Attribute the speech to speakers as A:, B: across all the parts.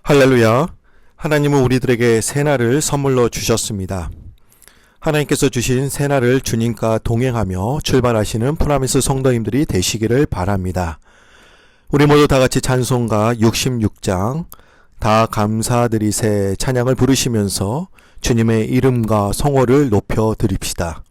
A: 할렐루야. 하나님은 우리들에게 새날을 선물로 주셨습니다. 하나님께서 주신 새날을 주님과 동행하며 출발하시는 프라미스 성도님들이 되시기를 바랍니다. 우리 모두 다 같이 찬송가 66장 다 감사드리세 찬양을 부르시면서 주님의 이름과 성호를 높여 드립시다.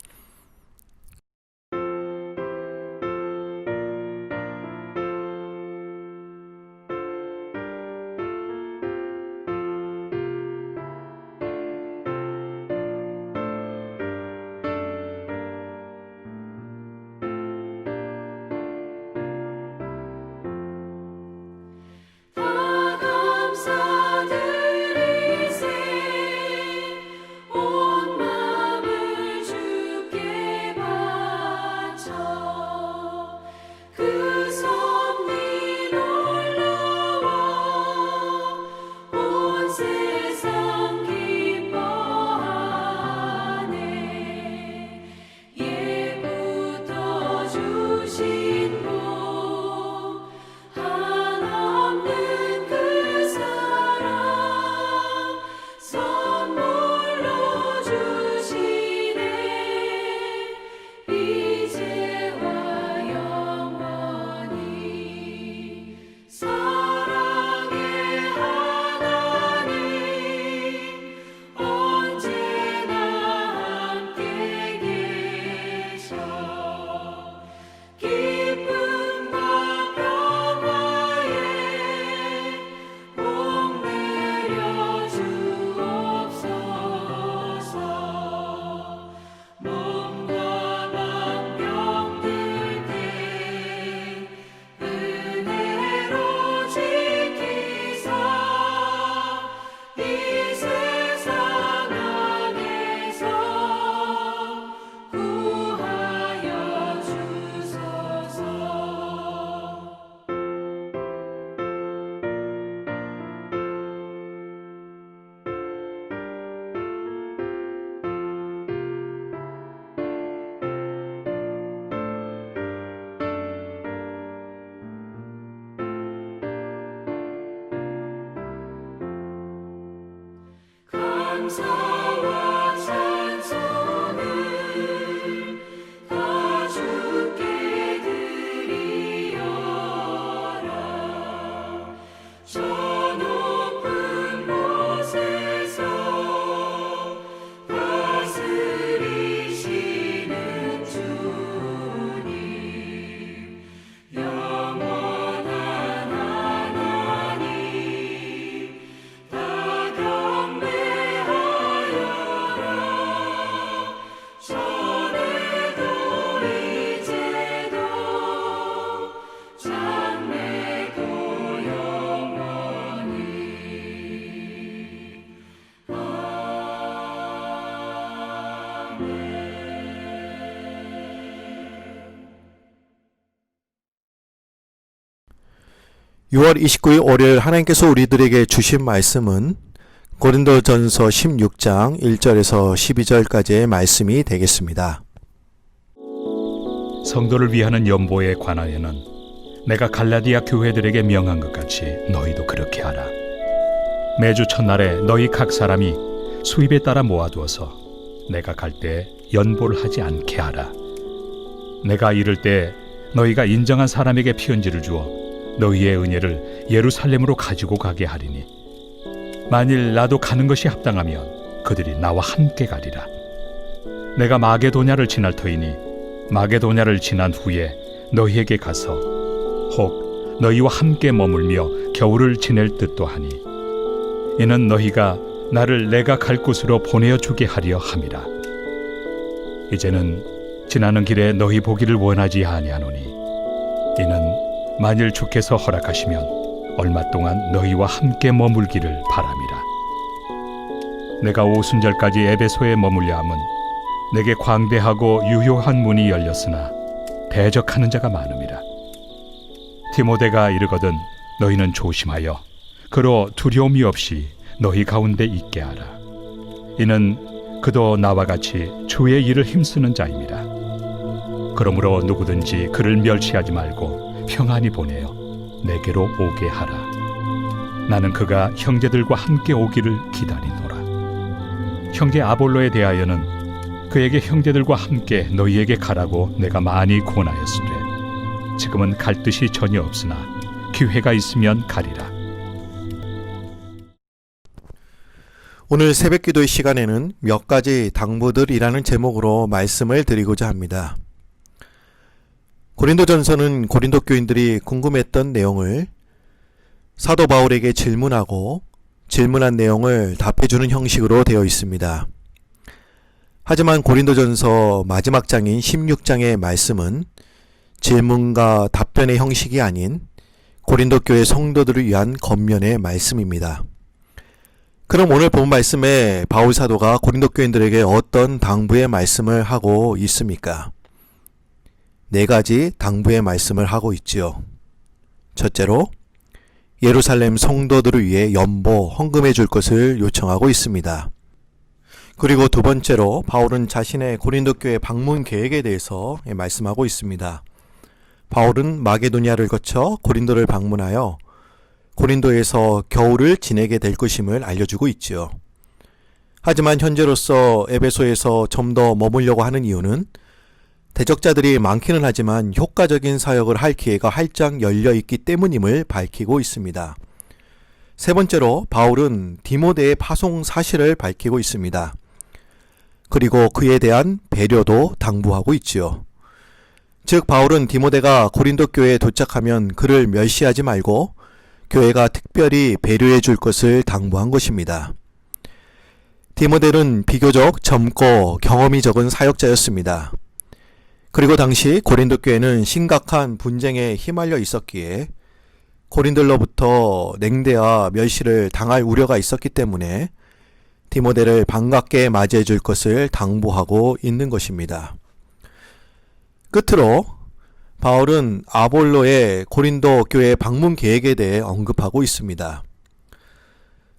B: 감사와 찬송을 다 주께 드리어라. 저 높은 곳에서 다스리시는 주님, 영원한 하나님, 다 전에도 이제도 장래도 영원히 아멘.
A: 6월 29일 월요일 하나님께서 우리들에게 주신 말씀은 고린도전서 16장 1절에서 12절까지의 말씀이 되겠습니다.
C: 성도를 위하는 연보에 관하여는 내가 갈라디아 교회들에게 명한 것 같이 너희도 그렇게 하라. 매주 첫날에 너희 각 사람이 수입에 따라 모아두어서 내가 갈 때 연보를 하지 않게 하라. 내가 이를 때 너희가 인정한 사람에게 피언지를 주어 너희의 은혜를 예루살렘으로 가지고 가게 하리니, 만일 나도 가는 것이 합당하면 그들이 나와 함께 가리라. 내가 마게도냐를 지날 터이니 마게도냐를 지난 후에 너희에게 가서 혹 너희와 함께 머물며 겨울을 지낼 듯도 하니, 이는 너희가 나를 내가 갈 곳으로 보내어주게 하려 함이라. 이제는 지나는 길에 너희 보기를 원하지 아니하노니, 이는 만일 주께서 허락하시면 얼마 동안 너희와 함께 머물기를 바람이라. 내가 오순절까지 에베소에 머물려 함은 내게 광대하고 유효한 문이 열렸으나 대적하는 자가 많음이라. 디모데가 이르거든 너희는 조심하여 그로 두려움이 없이 너희 가운데 있게 하라. 이는 그도 나와 같이 주의 일을 힘쓰는 자임이라. 그러므로 누구든지 그를 멸시하지 말고 평안히 보내어 내게로 오게 하라. 나는 그가 형제들과 함께 오기를 기다리노라. 형제 아볼로에 대하여는 그에게 형제들과 함께 너희에게 가라고 내가 많이 권하였으되 지금은 갈 뜻이 전혀 없으나 기회가 있으면 가리라.
A: 오늘 새벽 기도의 시간에는 몇 가지 당부들이라는 제목으로 말씀을 드리고자 합니다. 고린도전서는 고린도 교인들이 궁금했던 내용을 사도 바울에게 질문하고 질문한 내용을 답해주는 형식으로 되어 있습니다. 하지만 고린도전서 마지막 장인 16장의 말씀은 질문과 답변의 형식이 아닌 고린도 교회 성도들을 위한 겉면의 말씀입니다. 그럼 오늘 본 말씀에 바울 사도가 고린도 교인들에게 어떤 당부의 말씀을 하고 있습니까? 4가지 당부의 말씀을 하고 있지요. 첫째로 예루살렘 성도들을 위해 연보, 헌금해 줄 것을 요청하고 있습니다. 그리고 두 번째로 바울은 자신의 고린도 교회 방문 계획에 대해서 말씀하고 있습니다. 바울은 마게도니아를 거쳐 고린도를 방문하여 고린도에서 겨울을 지내게 될 것임을 알려주고 있지요. 하지만 현재로서 에베소에서 좀 더 머물려고 하는 이유는 대적자들이 많기는 하지만 효과적인 사역을 할 기회가 활짝 열려 있기 때문임을 밝히고 있습니다. 세 번째로 바울은 디모데의 파송 사실을 밝히고 있습니다. 그리고 그에 대한 배려도 당부하고 있지요. 즉 바울은 디모데가 고린도 교회에 도착하면 그를 멸시하지 말고 교회가 특별히 배려해 줄 것을 당부한 것입니다. 디모데는 비교적 젊고 경험이 적은 사역자였습니다. 그리고 당시 고린도 교회는 심각한 분쟁에 휘말려 있었기에 고린들로부터 냉대와 멸시를 당할 우려가 있었기 때문에 디모데를 반갑게 맞이해 줄 것을 당부하고 있는 것입니다. 끝으로 바울은 아볼로의 고린도 교회 방문 계획에 대해 언급하고 있습니다.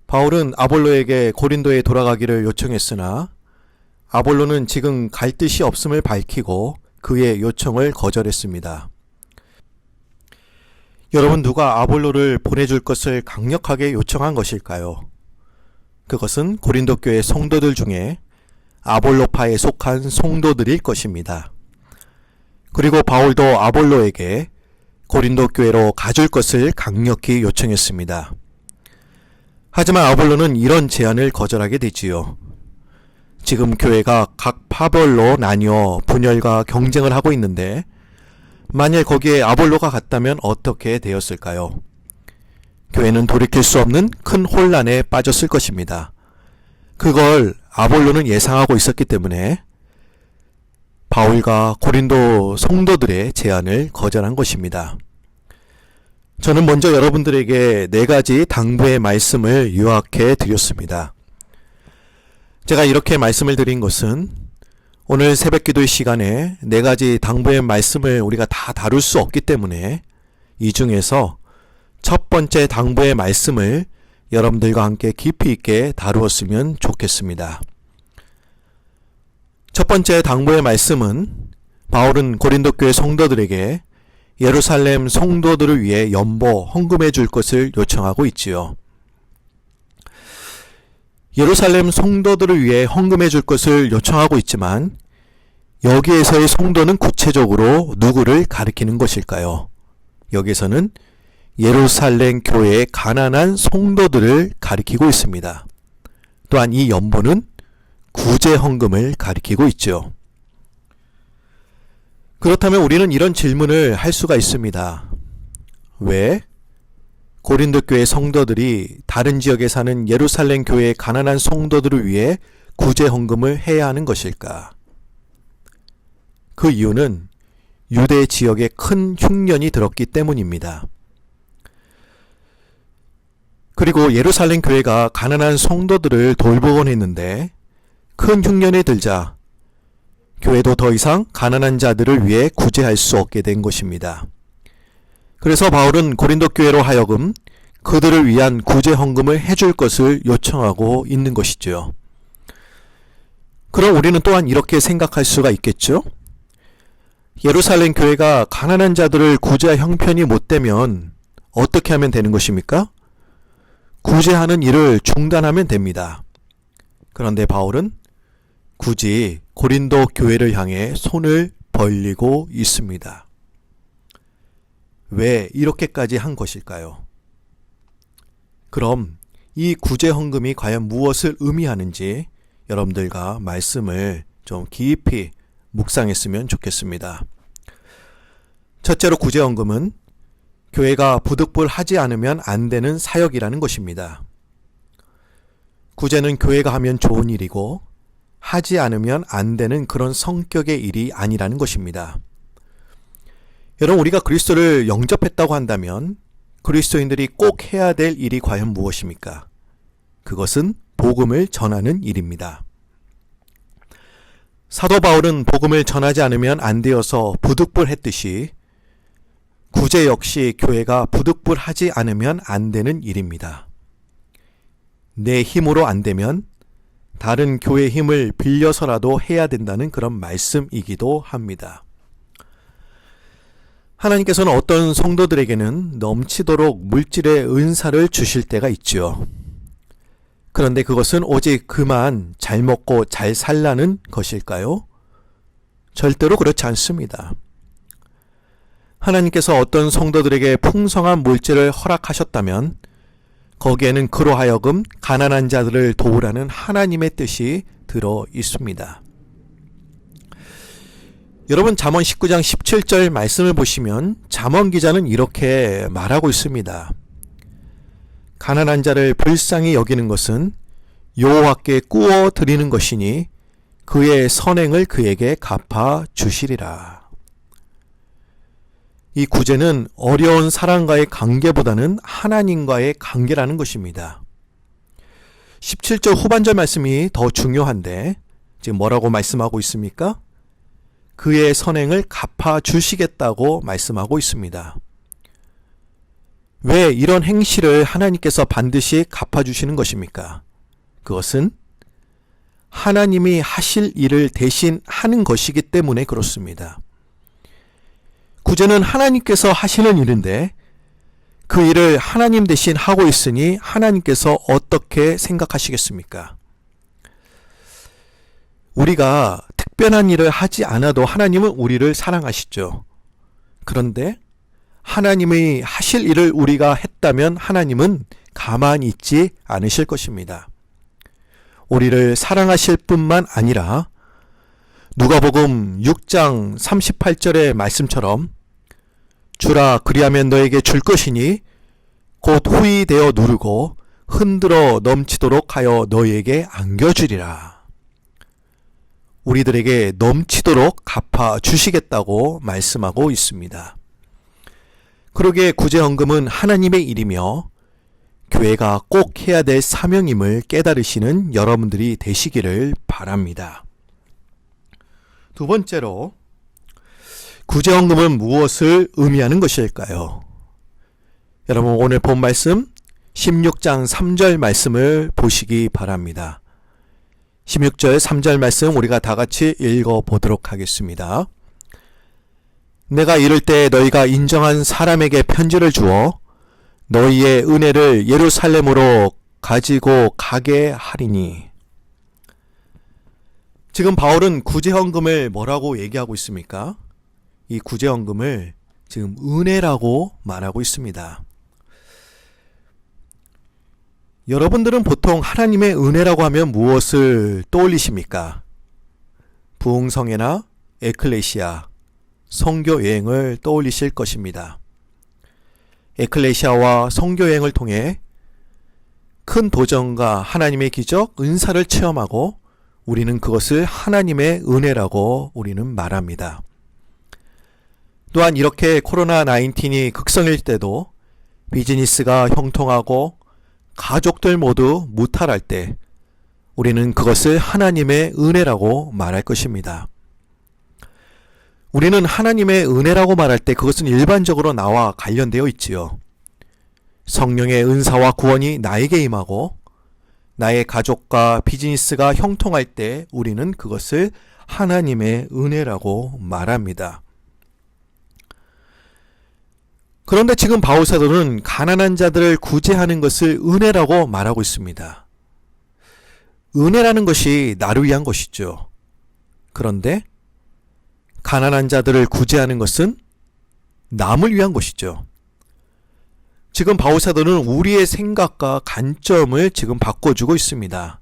A: 바울은 아볼로에게 고린도에 돌아가기를 요청했으나 아볼로는 지금 갈 뜻이 없음을 밝히고 그의 요청을 거절했습니다. 여러분, 누가 아볼로를 보내줄 것을 강력하게 요청한 것일까요? 그것은 고린도 교회 성도들 중에 아볼로파에 속한 성도들일 것입니다. 그리고 바울도 아볼로에게 고린도 교회로 가줄 것을 강력히 요청했습니다. 하지만 아볼로는 이런 제안을 거절하게 되지요. 지금 교회가 각 파별로 나뉘어 분열과 경쟁을 하고 있는데 만일 거기에 아볼로가 갔다면 어떻게 되었을까요? 교회는 돌이킬 수 없는 큰 혼란에 빠졌을 것입니다. 그걸 아볼로는 예상하고 있었기 때문에 바울과 고린도 성도들의 제안을 거절한 것입니다. 저는 먼저 여러분들에게 4가지 당부의 말씀을 요약해 드렸습니다. 제가 이렇게 말씀을 드린 것은 오늘 새벽 기도의 시간에 4가지 당부의 말씀을 우리가 다 다룰 수 없기 때문에 이 중에서 첫 번째 당부의 말씀을 여러분들과 함께 깊이 있게 다루었으면 좋겠습니다. 첫 번째 당부의 말씀은 바울은 고린도 교회 성도들에게 예루살렘 성도들을 위해 연보, 헌금해 줄 것을 요청하고 있지요. 예루살렘 성도들을 위해 헌금해 줄 것을 요청하고 있지만 여기에서의 성도는 구체적으로 누구를 가리키는 것일까요? 여기서는 예루살렘 교회의 가난한 성도들을 가리키고 있습니다. 또한 이 연보는 구제 헌금을 가리키고 있죠. 그렇다면 우리는 이런 질문을 할 수가 있습니다. 왜 고린도 교회 성도들이 다른 지역에 사는 예루살렘 교회의 가난한 성도들을 위해 구제 헌금을 해야 하는 것일까? 그 이유는 유대 지역에 큰 흉년이 들었기 때문입니다. 그리고 예루살렘 교회가 가난한 성도들을 돌보곤 했는데 큰 흉년이 들자 교회도 더 이상 가난한 자들을 위해 구제할 수 없게 된 것입니다. 그래서 바울은 고린도 교회로 하여금 그들을 위한 구제 헌금을 해줄 것을 요청하고 있는 것이죠. 그럼 우리는 또한 이렇게 생각할 수가 있겠죠? 예루살렘 교회가 가난한 자들을 구제할 형편이 못 되면 어떻게 하면 되는 것입니까? 구제하는 일을 중단하면 됩니다. 그런데 바울은 굳이 고린도 교회를 향해 손을 벌리고 있습니다. 왜 이렇게까지 한 것일까요? 그럼 이 구제 헌금이 과연 무엇을 의미하는지 여러분들과 말씀을 좀 깊이 묵상했으면 좋겠습니다. 첫째로 구제 헌금은 교회가 부득불하지 않으면 안 되는 사역이라는 것입니다. 구제는 교회가 하면 좋은 일이고 하지 않으면 안 되는 그런 성격의 일이 아니라는 것입니다. 여러분, 우리가 그리스도를 영접했다고 한다면 그리스도인들이 꼭 해야 될 일이 과연 무엇입니까? 그것은 복음을 전하는 일입니다. 사도 바울은 복음을 전하지 않으면 안 되어서 부득불했듯이 구제 역시 교회가 부득불하지 않으면 안 되는 일입니다. 내 힘으로 안 되면 다른 교회 힘을 빌려서라도 해야 된다는 그런 말씀이기도 합니다. 하나님께서는 어떤 성도들에게는 넘치도록 물질의 은사를 주실 때가 있죠. 그런데 그것은 오직 그만 잘 먹고 잘 살라는 것일까요? 절대로 그렇지 않습니다. 하나님께서 어떤 성도들에게 풍성한 물질을 허락하셨다면 거기에는 그로 하여금 가난한 자들을 도우라는 하나님의 뜻이 들어 있습니다. 여러분, 잠언 19장 17절 말씀을 보시면 잠언 기자는 이렇게 말하고 있습니다. 가난한 자를 불쌍히 여기는 것은 여호와께 꾸어 드리는 것이니 그의 선행을 그에게 갚아 주시리라. 이 구제는 어려운 사람과의 관계보다는 하나님과의 관계라는 것입니다. 17절 후반절 말씀이 더 중요한데 지금 뭐라고 말씀하고 있습니까? 그의 선행을 갚아 주시겠다고 말씀하고 있습니다. 왜 이런 행실을 하나님께서 반드시 갚아주시는 것입니까? 그것은 하나님이 하실 일을 대신 하는 것이기 때문에 그렇습니다. 구제는 하나님께서 하시는 일인데 그 일을 하나님 대신 하고 있으니 하나님께서 어떻게 생각하시겠습니까? 우리가 특별한 일을 하지 않아도 하나님은 우리를 사랑하시죠. 그런데 하나님이 하실 일을 우리가 했다면 하나님은 가만히 있지 않으실 것입니다. 우리를 사랑하실 뿐만 아니라 누가복음 6장 38절의 말씀처럼 주라 그리하면 너에게 줄 것이니 곧 후히 되어 누르고 흔들어 넘치도록 하여 너에게 안겨주리라. 우리들에게 넘치도록 갚아 주시겠다고 말씀하고 있습니다. 그러기에 구제헌금은 하나님의 일이며 교회가 꼭 해야 될 사명임을 깨달으시는 여러분들이 되시기를 바랍니다. 두 번째로 구제헌금은 무엇을 의미하는 것일까요? 여러분, 오늘 본 말씀 16장 3절 말씀을 보시기 바랍니다. 16절 3절 말씀 우리가 다 같이 읽어보도록 하겠습니다. 내가 이를 때 너희가 인정한 사람에게 편지를 주어 너희의 은혜를 예루살렘으로 가지고 가게 하리니. 지금 바울은 구제헌금을 뭐라고 얘기하고 있습니까? 이 구제헌금을 지금 은혜라고 말하고 있습니다. 여러분들은 보통 하나님의 은혜라고 하면 무엇을 떠올리십니까? 부흥성회나 에클레시아, 선교여행을 떠올리실 것입니다. 에클레시아와 선교여행을 통해 큰 도전과 하나님의 기적, 은사를 체험하고 우리는 그것을 하나님의 은혜라고 우리는 말합니다. 또한 이렇게 코로나19이 극성일 때도 비즈니스가 형통하고 가족들 모두 무탈할 때 우리는 그것을 하나님의 은혜라고 말할 것입니다. 우리는 하나님의 은혜라고 말할 때 그것은 일반적으로 나와 관련되어 있지요. 성령의 은사와 구원이 나에게 임하고 나의 가족과 비즈니스가 형통할 때 우리는 그것을 하나님의 은혜라고 말합니다. 그런데 지금 바울 사도는 가난한 자들을 구제하는 것을 은혜라고 말하고 있습니다. 은혜라는 것이 나를 위한 것이죠. 그런데 가난한 자들을 구제하는 것은 남을 위한 것이죠. 지금 바울 사도는 우리의 생각과 관점을 지금 바꿔주고 있습니다.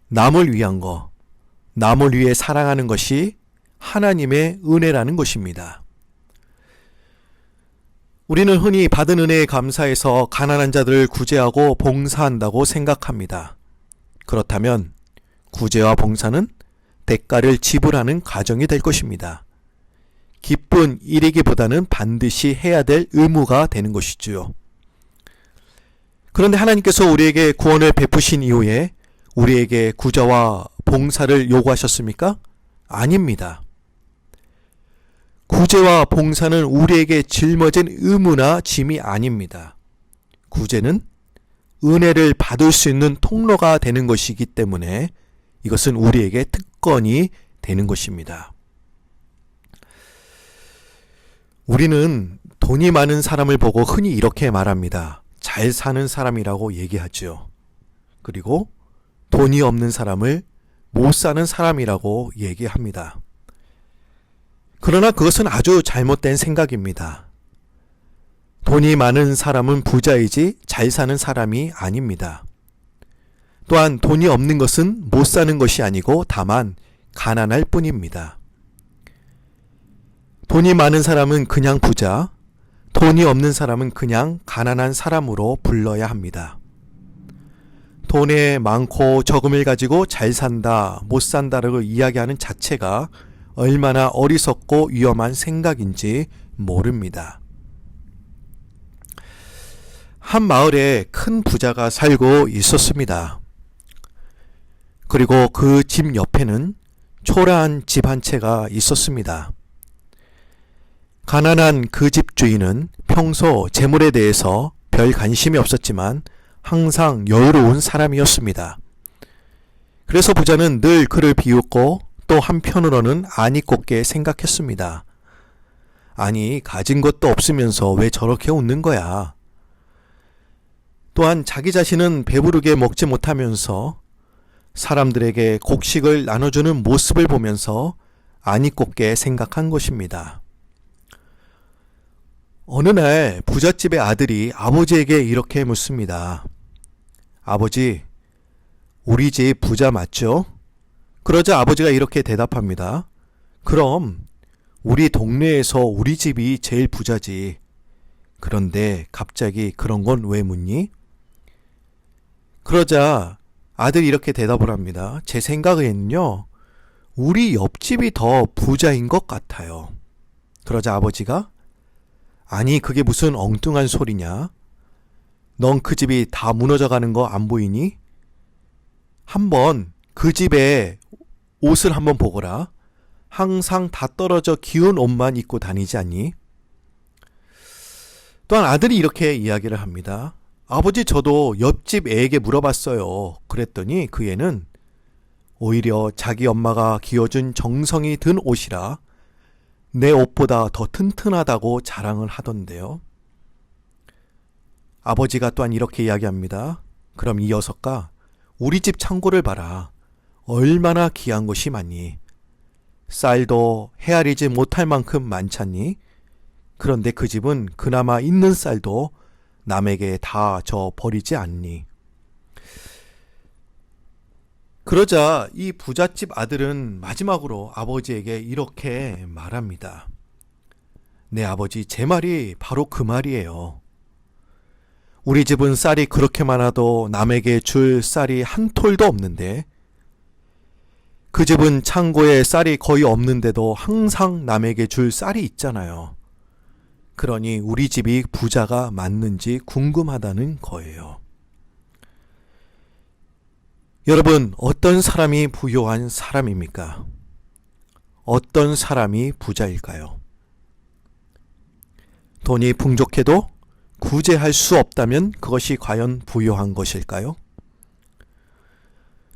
A: 남을 위한 것, 남을 위해 사랑하는 것이 하나님의 은혜라는 것입니다. 우리는 흔히 받은 은혜에 감사해서 가난한 자들을 구제하고 봉사한다고 생각합니다. 그렇다면 구제와 봉사는 대가를 지불하는 과정이 될 것입니다. 기쁜 일이기보다는 반드시 해야 될 의무가 되는 것이지요. 그런데 하나님께서 우리에게 구원을 베푸신 이후에 우리에게 구제와 봉사를 요구하셨습니까? 아닙니다. 구제와 봉사는 우리에게 짊어진 의무나 짐이 아닙니다. 구제는 은혜를 받을 수 있는 통로가 되는 것이기 때문에 이것은 우리에게 특권이 되는 것입니다. 우리는 돈이 많은 사람을 보고 흔히 이렇게 말합니다. 잘 사는 사람이라고 얘기하죠. 그리고 돈이 없는 사람을 못 사는 사람이라고 얘기합니다. 그러나 그것은 아주 잘못된 생각입니다. 돈이 많은 사람은 부자이지 잘 사는 사람이 아닙니다. 또한 돈이 없는 것은 못 사는 것이 아니고 다만 가난할 뿐입니다. 돈이 많은 사람은 그냥 부자, 돈이 없는 사람은 그냥 가난한 사람으로 불러야 합니다. 돈에 많고 적음을 가지고 잘 산다, 못 산다라고 이야기하는 자체가 얼마나 어리석고 위험한 생각인지 모릅니다. 한 마을에 큰 부자가 살고 있었습니다. 그리고 그 집 옆에는 초라한 집 한 채가 있었습니다. 가난한 그 집 주인은 평소 재물에 대해서 별 관심이 없었지만 항상 여유로운 사람이었습니다. 그래서 부자는 늘 그를 비웃고 또 한편으로는 안이 꼽게 생각했습니다. 아니, 가진 것도 없으면서 왜 저렇게 웃는 거야? 또한 자기 자신은 배부르게 먹지 못하면서 사람들에게 곡식을 나눠주는 모습을 보면서 안이 꼽게 생각한 것입니다. 어느 날 부잣집의 아들이 아버지에게 이렇게 묻습니다. 아버지, 우리 집 부자 맞죠? 그러자 아버지가 이렇게 대답합니다. 그럼 우리 동네에서 우리 집이 제일 부자지. 그런데 갑자기 그런 건 왜 묻니? 그러자 아들이 이렇게 대답을 합니다. 제 생각에는요, 우리 옆집이 더 부자인 것 같아요. 그러자 아버지가 아니, 그게 무슨 엉뚱한 소리냐? 넌 그 집이 다 무너져 가는 거 안 보이니? 한번 그 집에 옷을 한번 보거라. 항상 다 떨어져 기운 옷만 입고 다니지 않니? 또한 아들이 이렇게 이야기를 합니다. 아버지, 저도 옆집 애에게 물어봤어요. 그랬더니 그 애는 오히려 자기 엄마가 기어준 정성이 든 옷이라 내 옷보다 더 튼튼하다고 자랑을 하던데요. 아버지가 또한 이렇게 이야기합니다. 그럼 이 녀석아, 우리 집 창고를 봐라. 얼마나 귀한 것이 많니? 쌀도 헤아리지 못할 만큼 많잖니? 그런데 그 집은 그나마 있는 쌀도 남에게 다 줘 버리지 않니? 그러자 이 부잣집 아들은 마지막으로 아버지에게 이렇게 말합니다. 네, 아버지, 제 말이 바로 그 말이에요. 우리 집은 쌀이 그렇게 많아도 남에게 줄 쌀이 한 톨도 없는데, 그 집은 창고에 쌀이 거의 없는데도 항상 남에게 줄 쌀이 있잖아요. 그러니 우리 집이 부자가 맞는지 궁금하다는 거예요. 여러분, 어떤 사람이 부유한 사람입니까? 어떤 사람이 부자일까요? 돈이 풍족해도 구제할 수 없다면 그것이 과연 부유한 것일까요?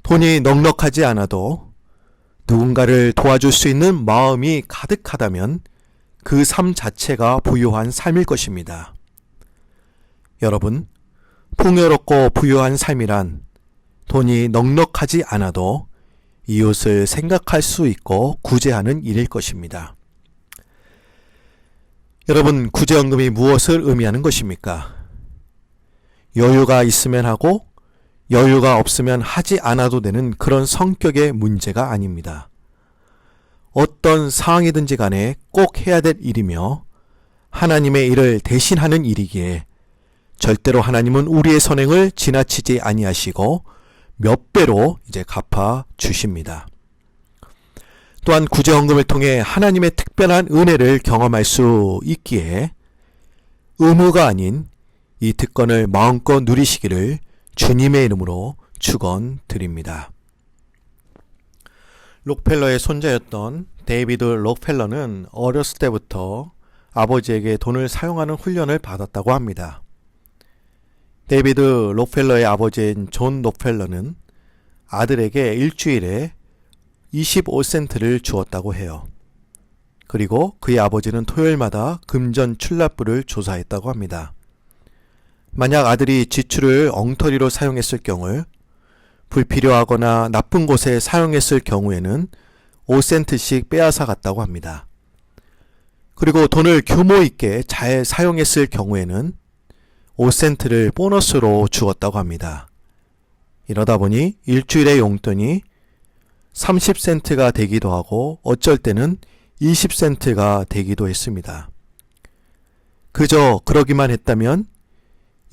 A: 돈이 넉넉하지 않아도 누군가를 도와줄 수 있는 마음이 가득하다면 그 삶 자체가 부유한 삶일 것입니다. 여러분, 풍요롭고 부유한 삶이란 돈이 넉넉하지 않아도 이웃을 생각할 수 있고 구제하는 일일 것입니다. 여러분, 구제연금이 무엇을 의미하는 것입니까? 여유가 있으면 하고 여유가 없으면 하지 않아도 되는 그런 성격의 문제가 아닙니다. 어떤 상황이든지 간에 꼭 해야 될 일이며 하나님의 일을 대신하는 일이기에 절대로 하나님은 우리의 선행을 지나치지 아니하시고 몇 배로 이제 갚아 주십니다. 또한 구제헌금을 통해 하나님의 특별한 은혜를 경험할 수 있기에 의무가 아닌 이 특권을 마음껏 누리시기를 주님의 이름으로 축원드립니다. 록펠러의 손자였던 데이비드 록펠러는 어렸을 때부터 아버지에게 돈을 사용하는 훈련을 받았다고 합니다. 데이비드 록펠러의 아버지인 존 록펠러는 아들에게 일주일에 25센트를 주었다고 해요. 그리고 그의 아버지는 토요일마다 금전 출납부를 조사했다고 합니다. 만약 아들이 지출을 엉터리로 사용했을 경우, 불필요하거나 나쁜 곳에 사용했을 경우에는 5센트씩 빼앗아 갔다고 합니다. 그리고 돈을 규모 있게 잘 사용했을 경우에는 5센트를 보너스로 주었다고 합니다. 이러다 보니 일주일의 용돈이 30센트가 되기도 하고 어쩔 때는 20센트가 되기도 했습니다. 그저 그러기만 했다면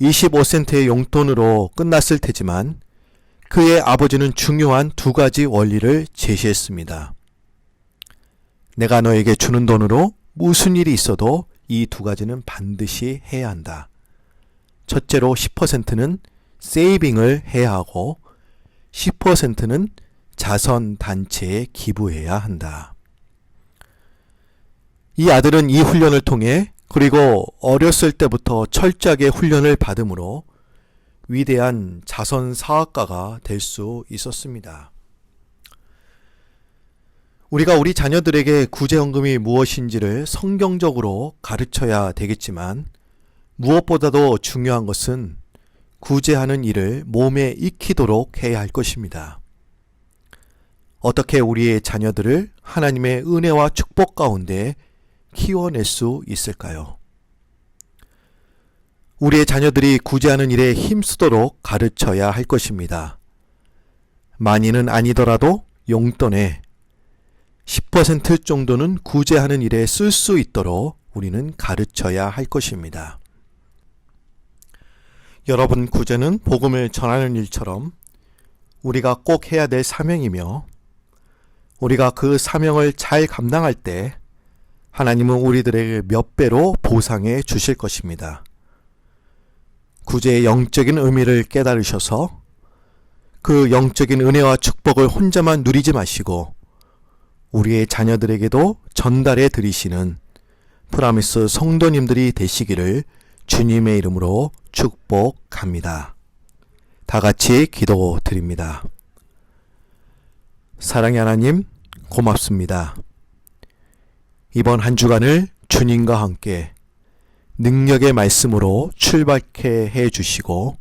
A: 25센트의 용돈으로 끝났을 테지만 그의 아버지는 중요한 두 가지 원리를 제시했습니다. 내가 너에게 주는 돈으로 무슨 일이 있어도 이 두 가지는 반드시 해야 한다. 첫째로 10%는 세이빙을 해야 하고 10%는 자선단체에 기부해야 한다. 이 아들은 이 훈련을 통해 그리고 어렸을 때부터 철저하게 훈련을 받음으로 위대한 자선사학가가 될 수 있었습니다. 우리가 우리 자녀들에게 구제연금이 무엇인지를 성경적으로 가르쳐야 되겠지만 무엇보다도 중요한 것은 구제하는 일을 몸에 익히도록 해야 할 것입니다. 어떻게 우리의 자녀들을 하나님의 은혜와 축복 가운데 키워낼 수 있을까요? 우리의 자녀들이 구제하는 일에 힘쓰도록 가르쳐야 할 것입니다. 많이는 아니더라도 용돈의 10% 정도는 구제하는 일에 쓸 수 있도록 우리는 가르쳐야 할 것입니다. 여러분, 구제는 복음을 전하는 일처럼 우리가 꼭 해야 될 사명이며 우리가 그 사명을 잘 감당할 때 하나님은 우리들에게 몇 배로 보상해 주실 것입니다. 구제의 영적인 의미를 깨달으셔서 그 영적인 은혜와 축복을 혼자만 누리지 마시고 우리의 자녀들에게도 전달해 드리시는 프라미스 성도님들이 되시기를 주님의 이름으로 축복합니다. 다 같이 기도드립니다. 사랑의 하나님, 고맙습니다. 이번 한 주간을 주님과 함께 능력의 말씀으로 출발케 해주시고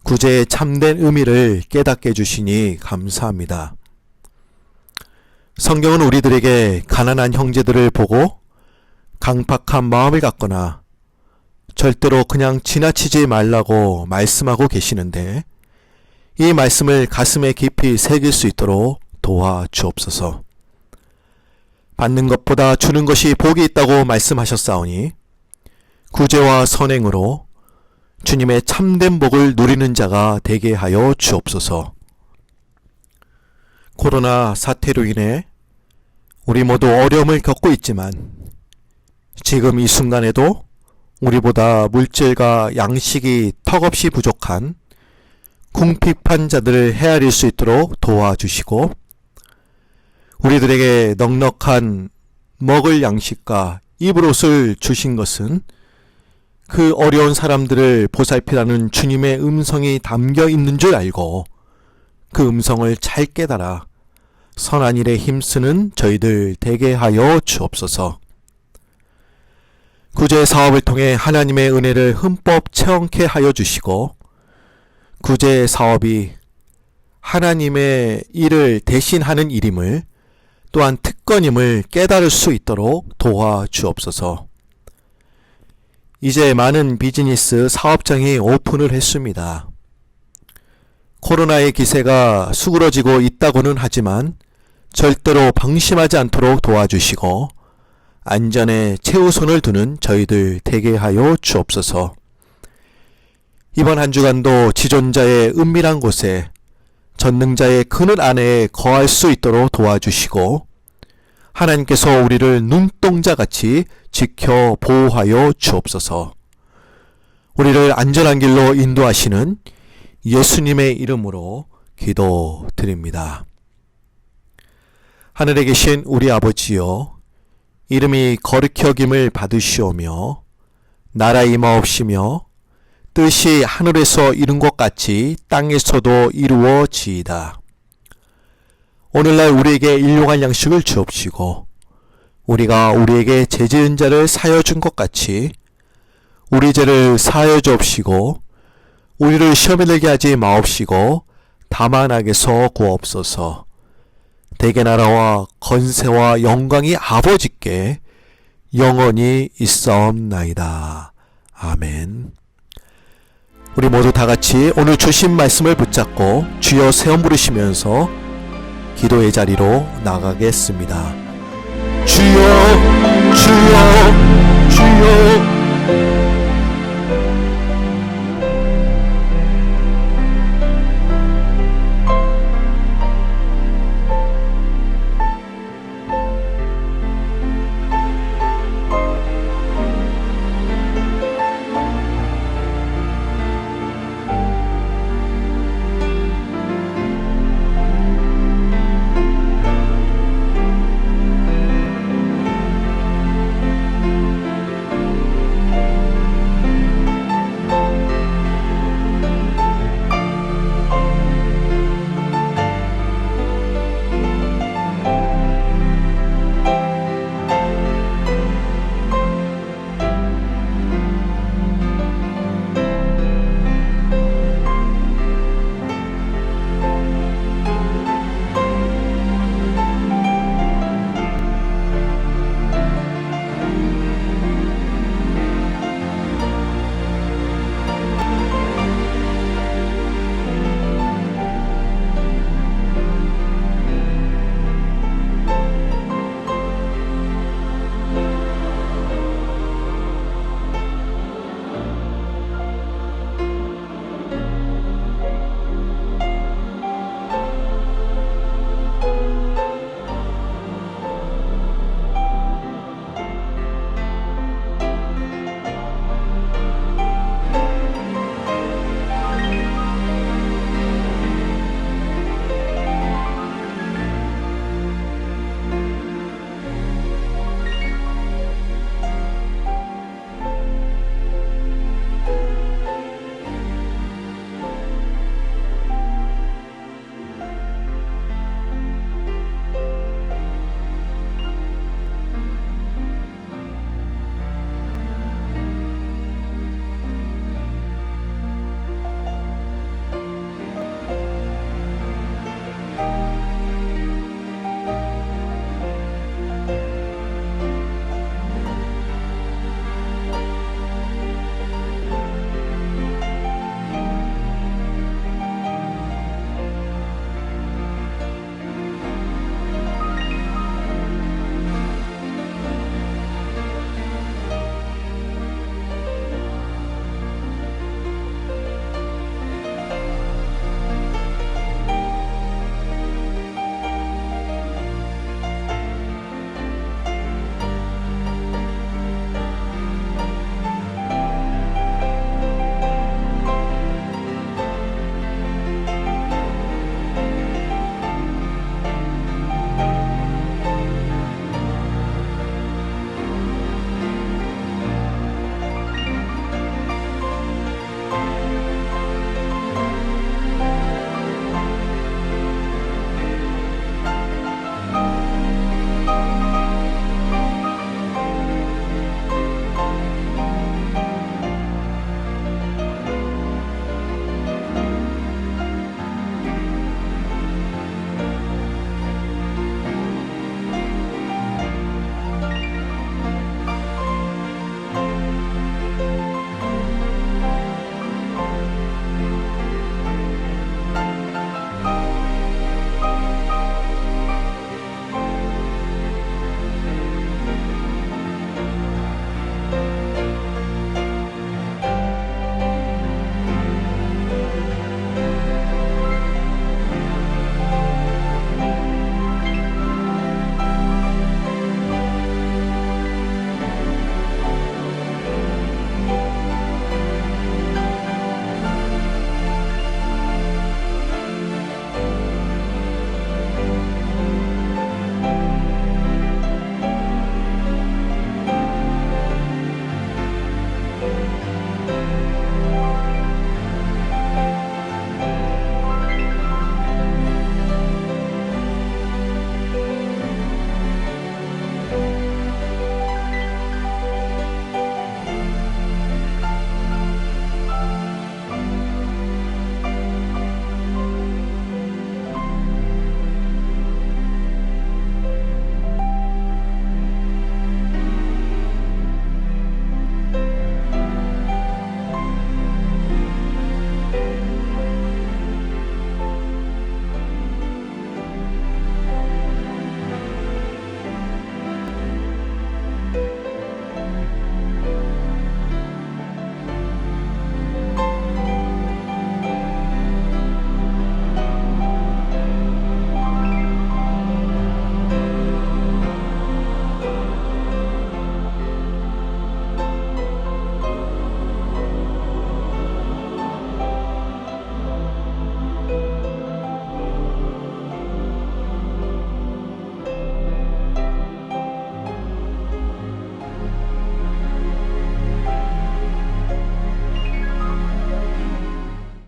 A: 구제의 참된 의미를 깨닫게 해주시니 감사합니다. 성경은 우리들에게 가난한 형제들을 보고 강팍한 마음을 갖거나 절대로 그냥 지나치지 말라고 말씀하고 계시는데 이 말씀을 가슴에 깊이 새길 수 있도록 도와주옵소서. 받는 것보다 주는 것이 복이 있다고 말씀하셨사오니 구제와 선행으로 주님의 참된 복을 누리는 자가 되게 하여 주옵소서. 코로나 사태로 인해 우리 모두 어려움을 겪고 있지만 지금 이 순간에도 우리보다 물질과 양식이 턱없이 부족한 궁핍한 자들을 헤아릴 수 있도록 도와주시고 우리들에게 넉넉한 먹을 양식과 입을 옷을 주신 것은 그 어려운 사람들을 보살피라는 주님의 음성이 담겨 있는 줄 알고 그 음성을 잘 깨달아 선한 일에 힘쓰는 저희들 되게 하여 주옵소서. 구제 사업을 통해 하나님의 은혜를 흠법 체험케 하여 주시고 구제 사업이 하나님의 일을 대신하는 일임을 또한 특권임을 깨달을 수 있도록 도와주옵소서. 이제 많은 비즈니스 사업장이 오픈을 했습니다. 코로나의 기세가 수그러지고 있다고는 하지만 절대로 방심하지 않도록 도와주시고 안전에 최우선을 두는 저희들 되게 하여 주옵소서. 이번 한 주간도 지존자의 은밀한 곳에 전능자의 그늘 안에 거할 수 있도록 도와주시고 하나님께서 우리를 눈동자같이 지켜 보호하여 주옵소서. 우리를 안전한 길로 인도하시는 예수님의 이름으로 기도드립니다. 하늘에 계신 우리 아버지여, 이름이 거룩히 여김을 받으시오며 나라 임하옵시며 뜻이 하늘에서 이룬 것 같이 땅에서도 이루어지이다. 오늘날 우리에게 일용할 양식을 주옵시고 우리가 우리에게 죄 지은 자를 사하여 준 것 같이 우리 죄를 사하여 주옵시고 우리를 시험에 들게 하지 마옵시고 다만 악에서 구하옵소서. 대개 나라와 건세와 영광이 아버지께 영원히 있사옵나이다. 아멘. 우리 모두 다 같이 오늘 주신 말씀을 붙잡고 주여 세엄 부르시면서 기도의 자리로 나가겠습니다. 주여, 주여, 주여.